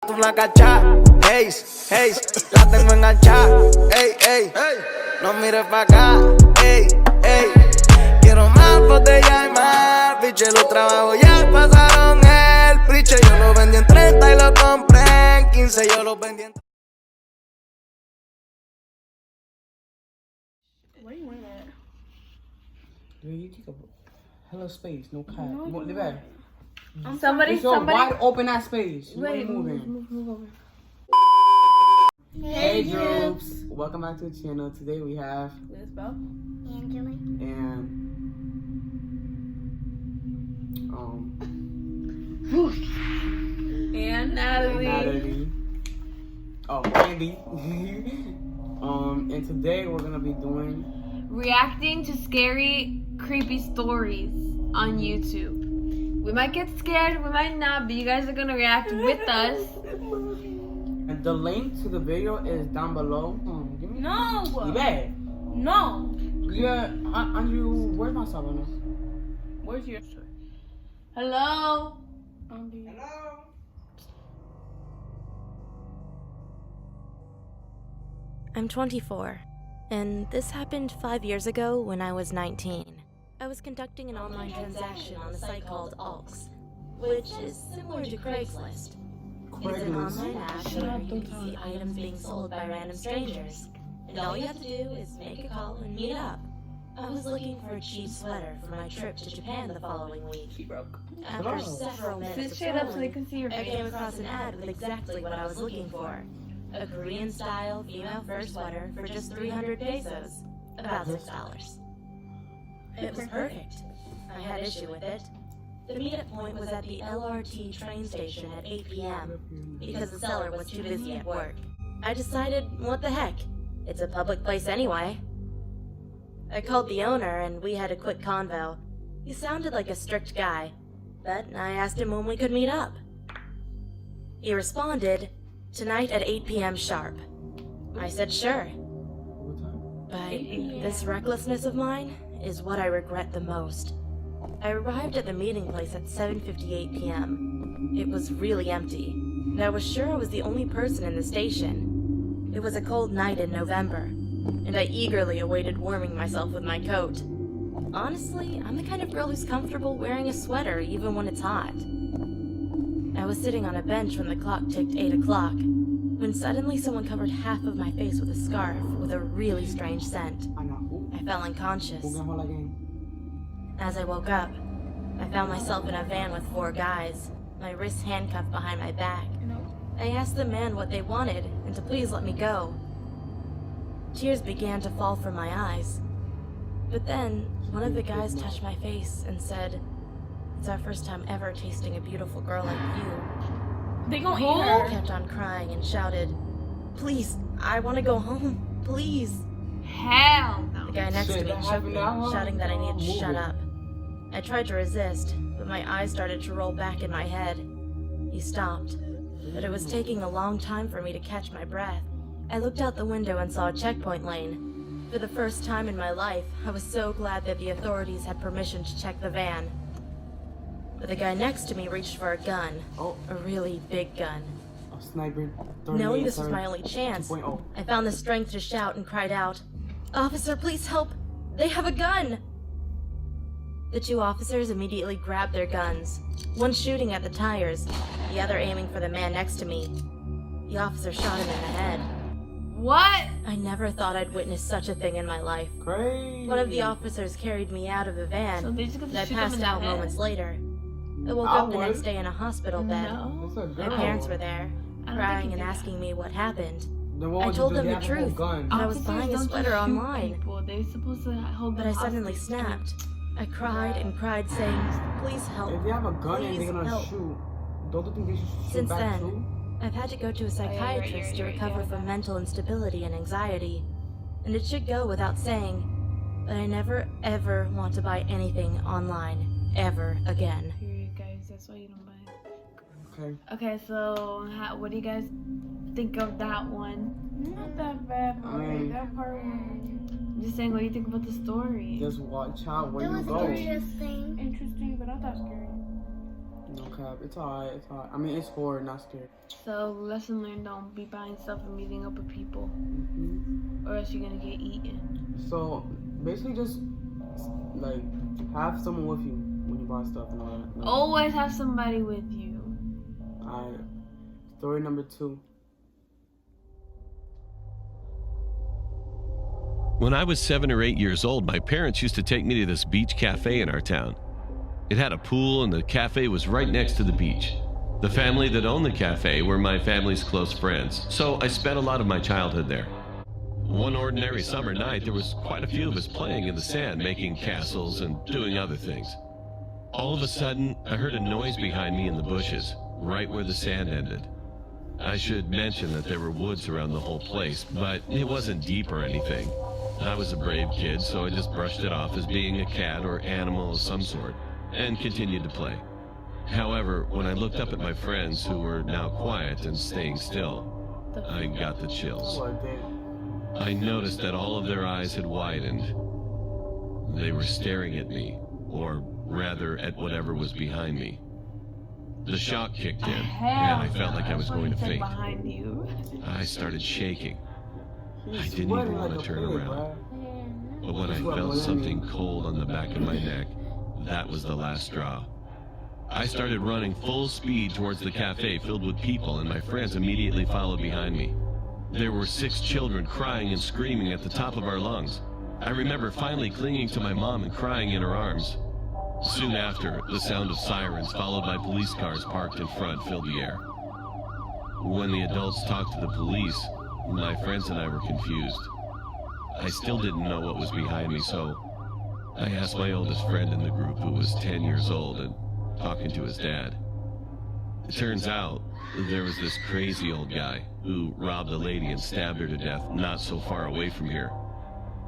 Tú la cachá, Haze, Haze, la tengo enganchada, ey, ey, no mires pa' acá, ey, ey. Quiero más botella y más, biche, los trabajos ya pasaron el priche. Yo lo vendí en 30 y lo compré en 15, yo lo vendí en... Where you went at? Dude, you take a hella space, no cap. No, leave it. Somebody. Wide open that space. You Wait, ain't moving. move over. Hey, groups. Welcome back to the channel. Today we have Liz Bell. Angela. and And Natalie. Oh, Andy. And today we're gonna be doing Reacting to scary, creepy stories on YouTube. We might get scared, we might not, but you guys are gonna react with us. and the link to the video is down below. Give me No. You bet. No. Yeah, Andrew, where's my cell phone? Where's your story? Hello? I'm 24, and this happened 5 years ago when I was 19. I was conducting an online transaction on a site called Alks, which is similar to Craigslist. It's an online app where you can see items being sold by random strangers, and all you have to do is make a call and meet up. I was looking for a cheap sweater for my trip to Japan the following week. She broke. After several minutes Sit of straight up so they scrolling, can see your I came face. across an ad with exactly what I was looking for. A Korean-style female fur sweater for just 300 pesos, about $6. It was perfect. I had issue with it. The meetup point was at the LRT train station at 8 p.m. because the seller was too busy at work. I decided, what the heck? It's a public place anyway. I called the owner and we had a quick convo. He sounded like a strict guy, but I asked him when we could meet up. He responded, tonight at 8 p.m. sharp. I said sure. But this recklessness of mine is what I regret the most. I arrived at the meeting place at 7:58 p.m. It was really empty, and I was sure I was the only person in the station. It was a cold night in November, and I eagerly awaited warming myself with my coat. Honestly, I'm the kind of girl who's comfortable wearing a sweater even when it's hot. I was sitting on a bench when the clock ticked 8 o'clock, when suddenly someone covered half of my face with a scarf with a really strange scent. I fell unconscious. As I woke up, I found myself in a van with 4 guys, my wrists handcuffed behind my back. I asked the man what they wanted and to please let me go. Tears began to fall from my eyes. But then, one of the guys touched my face and said, "It's our first time ever tasting a beautiful girl like you." They gonna eat I her. kept on crying and shouted, "Please, I want to go home, please." Hell no. The guy next to Shit, me that shook happened me, now? shouting that I needed to Move shut it. up. I tried to resist, but my eyes started to roll back in my head. He stopped, but it was taking a long time for me to catch my breath. I looked out the window and saw a checkpoint lane. For the first time in my life, I was so glad that the authorities had permission to check the van. But the guy next to me reached for a gun, Oh, a really big gun. a sniper. Knowing this was my only chance, 2.0. I found the strength to shout and cried out, "Officer, please help! They have a gun!" The 2 officers immediately grabbed their guns, one shooting at the tires, the other aiming for the man next to me. The officer shot him in the head. What? I never thought I'd witness such a thing in my life. Crazy. One of the officers carried me out of the van, So they just got and to I shoot them in passed the out head? moments later. I woke I up the would. next day in a hospital bed. No. It's a My girl. parents were there, I don't crying think and you did asking me what happened. Then what I would you told do? them They the have a whole truth. gun. I was Officers buying a don't sweater just shoot online. people. They're supposed to hold But them I suddenly hostage. snapped. I cried and cried, saying, "Please help." If they have a gun and Please they're gonna help. shoot, don't you think they should shoot Since back then, too? I've had to go to a you're psychiatrist to right, recover yeah. from mental instability and anxiety. And it should go without saying, but I never ever want to buy anything online, ever again. Period, guys. That's why you don't buy it. Okay. Okay, so what do you guys think of that one? Not that bad. I mean- that part was I'm just saying, what do you think about the story? Just watch out where it you was go. interesting. Interesting, but not that scary. Okay. cap. It's alright. It's alright. I mean, it's horror, not scary. So, lesson learned, don't be buying stuff and meeting up with people. Or else you're gonna get eaten. So, basically just, like, have someone with you when you buy stuff and all that. Like, Always have somebody with you. alright. Story number 2. When I was 7 or 8 years old, my parents used to take me to this beach cafe in our town. It had a pool and the cafe was right next to the beach. The family that owned the cafe were my family's close friends, so I spent a lot of my childhood there. One ordinary summer night, there was quite a few of us playing in the sand, making castles and doing other things. All of a sudden, I heard a noise behind me in the bushes, right where the sand ended. I should mention that there were woods around the whole place, but it wasn't deep or anything. I was a brave kid, so I just brushed it off as being a cat or animal of some sort, and continued to play. However, when I looked up at my friends, who were now quiet and staying still, I got the chills. What, damn. I noticed that all of their eyes had widened. They were staring at me, or rather at whatever was behind me. The shock kicked in, and I felt like I was going to faint. Behind you. I started shaking. I He's didn't sweating even want like to a turn pig, around. bruh. But when I felt something cold on the back of my neck, that was the last straw. I started running full speed towards the cafe filled with people, and my friends immediately followed behind me. There were 6 children crying and screaming at the top of our lungs. I remember finally clinging to my mom and crying in her arms. Soon after, the sound of sirens followed by police cars parked in front filled the air. When the adults talked to the police, my friends and I were confused. I still didn't know what was behind me, so I asked my oldest friend in the group, who was 10 years old and talking to his dad. It turns out there was this crazy old guy who robbed a lady and stabbed her to death not so far away from here.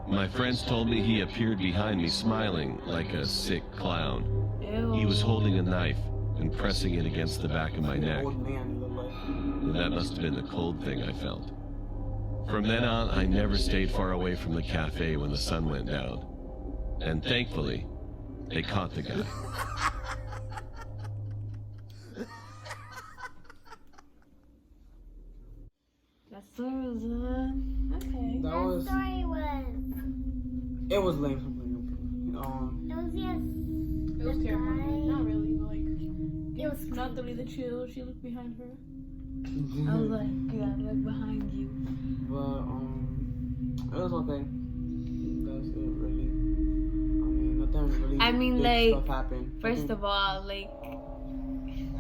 My friends told me he appeared behind me smiling like a sick clown. Ew. He was holding a knife and pressing it against the back of my neck. Old man, you look like. That must have been the cold thing I felt. From then on, I never stayed far away from the cafe when the sun went down. And thankfully, they caught the guy. That story was, okay. That was. Story was. It was lame. It was just. It was the terrifying. guy. Not really, but like, It was not the way the chill. She looked behind her. I was like, you gotta look behind you. But it was okay. That's it, really. Nothing really. I mean, big like, stuff happened. First of all, like,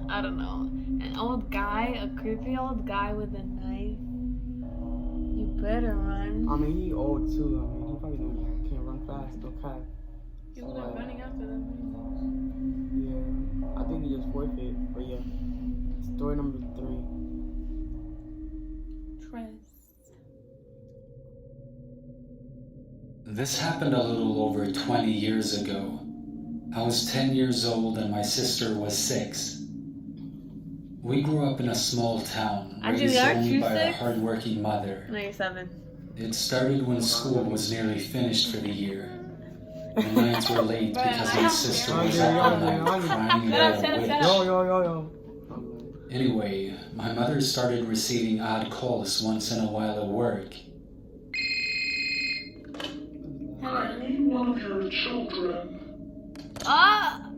I don't know, an old guy, a creepy old guy with a knife. You better run. I mean, he old too. I mean, he probably can't run fast. Okay. He was like running after them. Yeah, I think he just forfeit. But yeah, story number 3. This happened a little over 20 years ago. I was 10 years old and my sister was 6. We grew up in a small town, Actually, raised aren't only you by a 6? hardworking mother. No, you're 7. It started when school was nearly finished for the year. The nights were late because my sister was up all night crying along with us. Yo. Anyway, my mother started receiving odd calls once in a while at work. Ah!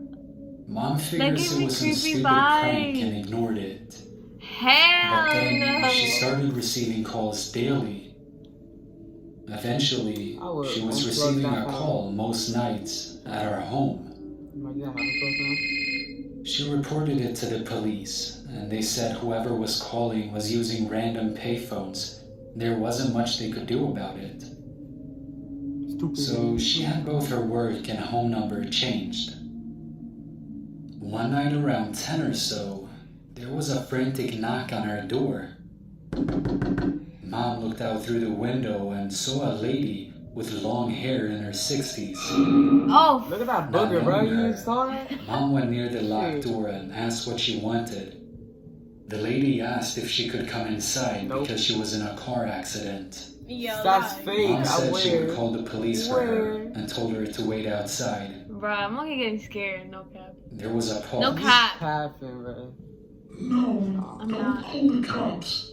Mom figured gave it me was some creepy stupid prank vibes. and ignored it. Hell But then no! she started receiving calls daily. Eventually, I would she was unplug receiving that a phone. call most nights at our home. She reported it to the police, and they said whoever was calling was using random payphones. There wasn't much they could do about it. Stupid. So she had both her work and home number changed. One night around 10 or so, there was a frantic knock on her door. Mom looked out through the window and saw a lady with long hair in her 60s. Oh, Look at that Not booger, bro. knowing You her, saw that? Mom went near the locked door and asked what she wanted. The lady asked if she could come inside Nope. because she was in a car accident. Yeah, That's lie. fake. Mom I said she would wear. call the police for her Where? and told her to wait outside. bruh, bruh, I'm okay getting scared. No cap. There was a pause. No cap. Capping, bro. No, I'm don't not. call the cops.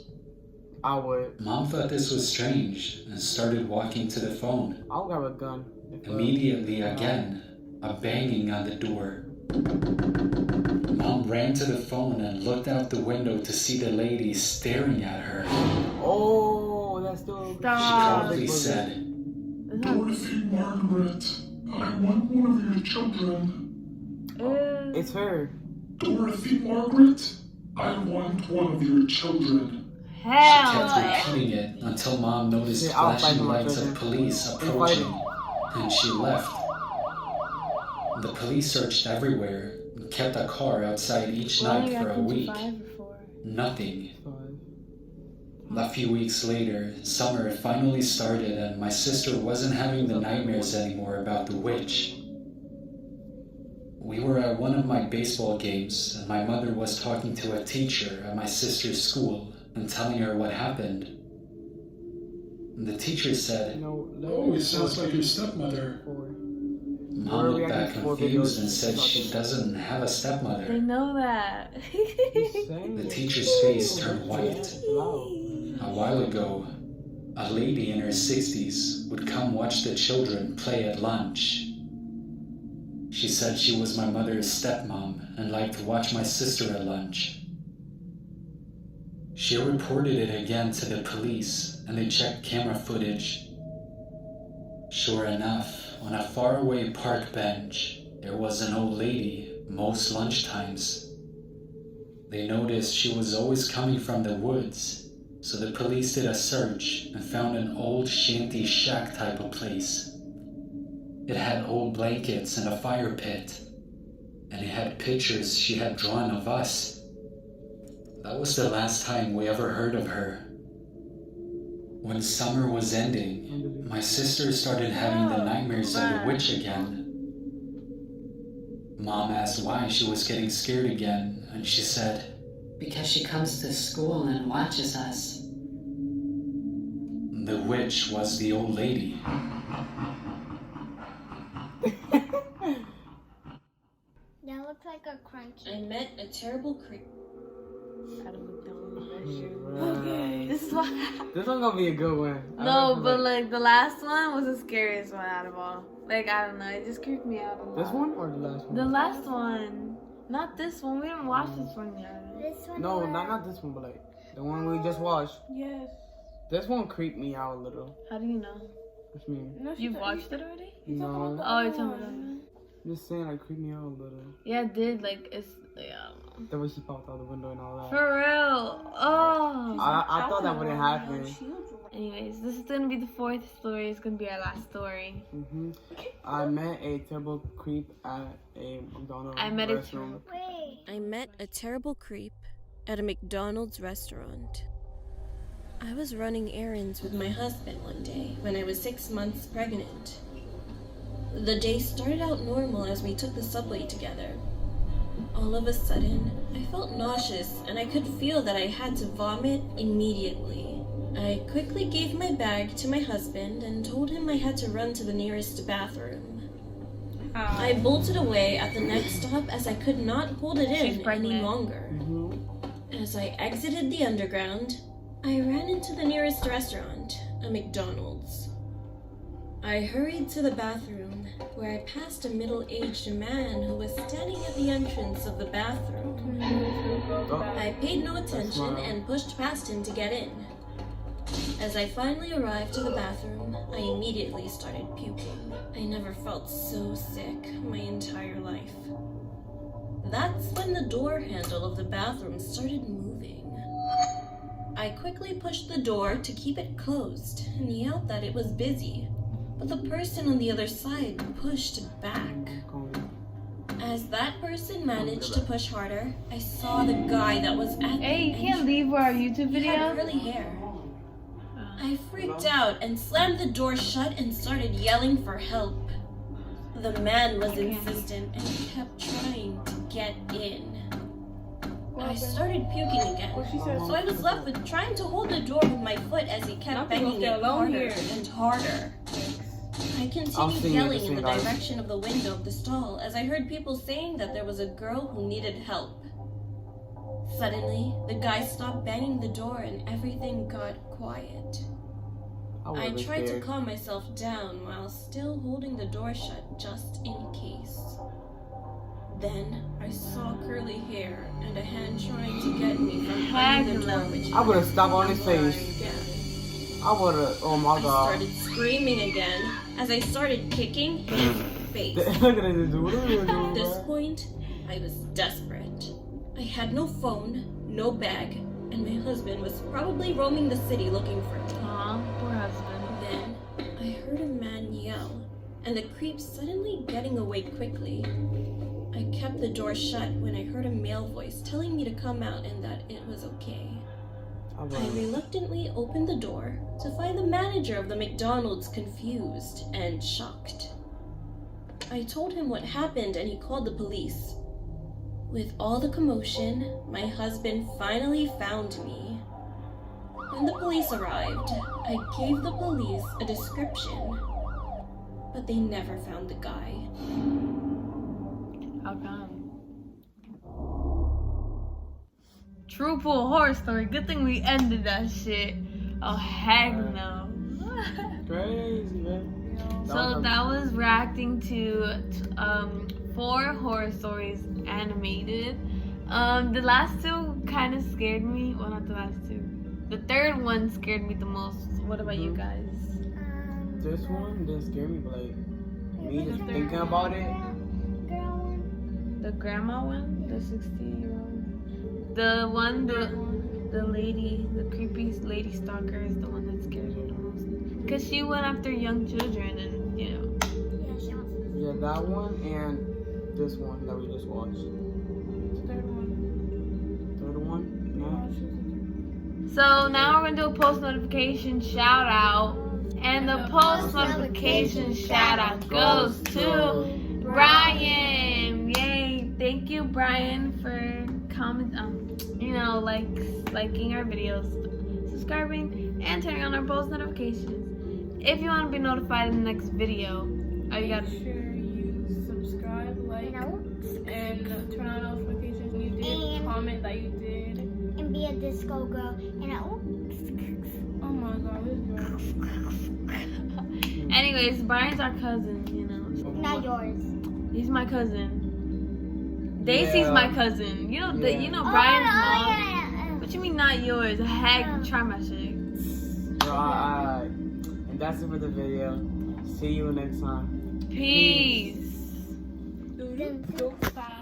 I would. Mom thought this was strange and started walking to the phone. I'll grab a gun. Immediately again, a banging on the door. Mom ran to the phone and looked out the window to see the lady staring at her. Oh, that's still. She Stop. proudly said, Dorothy Margaret, I want one of your children. It's her. Dorothy Margaret, I want one of your children. She Hell. kept repeating it until Mom noticed Yeah, I'll flashing fight my lights of children. police I'm approaching, fighting. and she left. The police searched everywhere and kept a car outside each night for a week. Nothing. A few weeks later, summer finally started and my sister wasn't having the nightmares anymore about the witch. We were at one of my baseball games and my mother was talking to a teacher at my sister's school and telling her what happened. The teacher said, Oh, it sounds like your stepmother. Mom looked back confused and said she doesn't have a They stepmother. know that. The teacher's face turned white. A while ago, a lady in her 60s would come watch the children play at lunch. She said she was my mother's stepmom and liked to watch my sister at lunch. She reported it again to the police and they checked camera footage. Sure enough, on a faraway park bench, there was an old lady most lunchtimes. They noticed she was always coming from the woods, so the police did a search and found an old shanty shack type of place. It had old blankets and a fire pit, and it had pictures she had drawn of us. That was the last time we ever heard of her. When summer was ending, my sister started having the nightmares of the witch again. Mom asked why she was getting scared again, and she said, Because she comes to school and watches us. the witch was the old lady. That looks like a crunchy. I met a terrible creep. Okay. This is what This one's gonna be a good one. No, but like the last one was the scariest one out of all. Like, I don't know, it just creeped me out a lot. This one or the last one? The last one. Not this one. We didn't watch this one yet. This one. No, not this one, but like the one we just watched. Yes. This one creeped me out a little. How do you know? What you mean? No, You've watched it already? No, Oh, you told me that. just saying like creeped me out a little. Yeah, it did. Like, it's, yeah, I don't know. The way she popped out the window and all that. For real. Oh. I thought that wouldn't happen. Anyways, this is gonna be the fourth story. It's gonna be our last story. I met a terrible creep at a McDonald's restaurant. Wait. I met a terrible creep at a McDonald's restaurant. I was running errands with my husband one day when I was 6 months pregnant. The day started out normal as we took the subway together. All of a sudden, I felt nauseous and I could feel that I had to vomit immediately. I quickly gave my bag to my husband and told him I had to run to the nearest bathroom. I bolted away at the next stop as I could not hold it in any longer. As I exited the underground, I ran into the nearest restaurant, a McDonald's. I hurried to the bathroom, where I passed a middle-aged man who was standing at the entrance of the bathroom. I paid no attention and pushed past him to get in. As I finally arrived to the bathroom, I immediately started puking. I never felt so sick my entire life. That's when the door handle of the bathroom started moving. I quickly pushed the door to keep it closed and yelled that it was busy, but the person on the other side pushed back. As that person managed to push harder, I saw the guy that was at Hey, you can't leave for our YouTube He video. had curly hair. I freaked out and slammed the door shut and started yelling for help. The man was insistent and kept trying to get in. I started puking again, so I was left with trying to hold the door with my foot as he kept banging it harder and harder. I I I'll continued see you yelling this in the thing, guys. direction of the window of the stall as I heard people saying that there was a girl who needed help. Suddenly, the guy stopped banging the door and everything got quiet. I tried to calm myself down while still holding the door shut just in case. Then I saw curly hair and a hand trying to get me from under the door, which I would have stopped on his face. again. I would have. Oh my I god. started screaming again as I started kicking his face. Look at this dude. At this point, I was desperate. I had no phone, no bag, and my husband was probably roaming the city looking for me. Aw, poor husband. Then I heard a man yell, and the creep suddenly getting away quickly. I kept the door shut when I heard a male voice telling me to come out and that it was okay. I reluctantly opened the door to find the manager of the McDonald's confused and shocked. I told him what happened and he called the police. With all the commotion, my husband finally found me. When the police arrived, I gave the police a description, but they never found the guy. How come? True pool horror story. Good thing we ended that shit. Oh heck no. Crazy, man. So that was reacting to 4 horror stories animated. The last 2 kind of scared me. Well, not the last 2. The third one scared me the most. What about you guys? This one didn't scare me, but like me just thinking about it. The grandma one? The 60-year-old? The one, the lady, the creepy lady stalker is the one that scares me the most. Because she went after young children and, you know. Yeah, that one and this one that we just watched. Third one. Third one? So now we're going to do a post notification shout out. And the post notification shout out goes to Brian. Yay. Thank you, Brian, for liking our videos, subscribing, and turning on our post notifications. If you want to be notified in the next video, all you gotta Make sure you subscribe, like, and turn on notifications when you did, comment that you did. And be a disco girl. And Oh my god, this girl. Anyways, Brian's our cousin, you know. not yours. He's my cousin. Daisy's my cousin. You know, you know Brian's mom. What you mean not yours? Heck, try my shit. Alright. And that's it for the video. See you next time. Peace. Bye.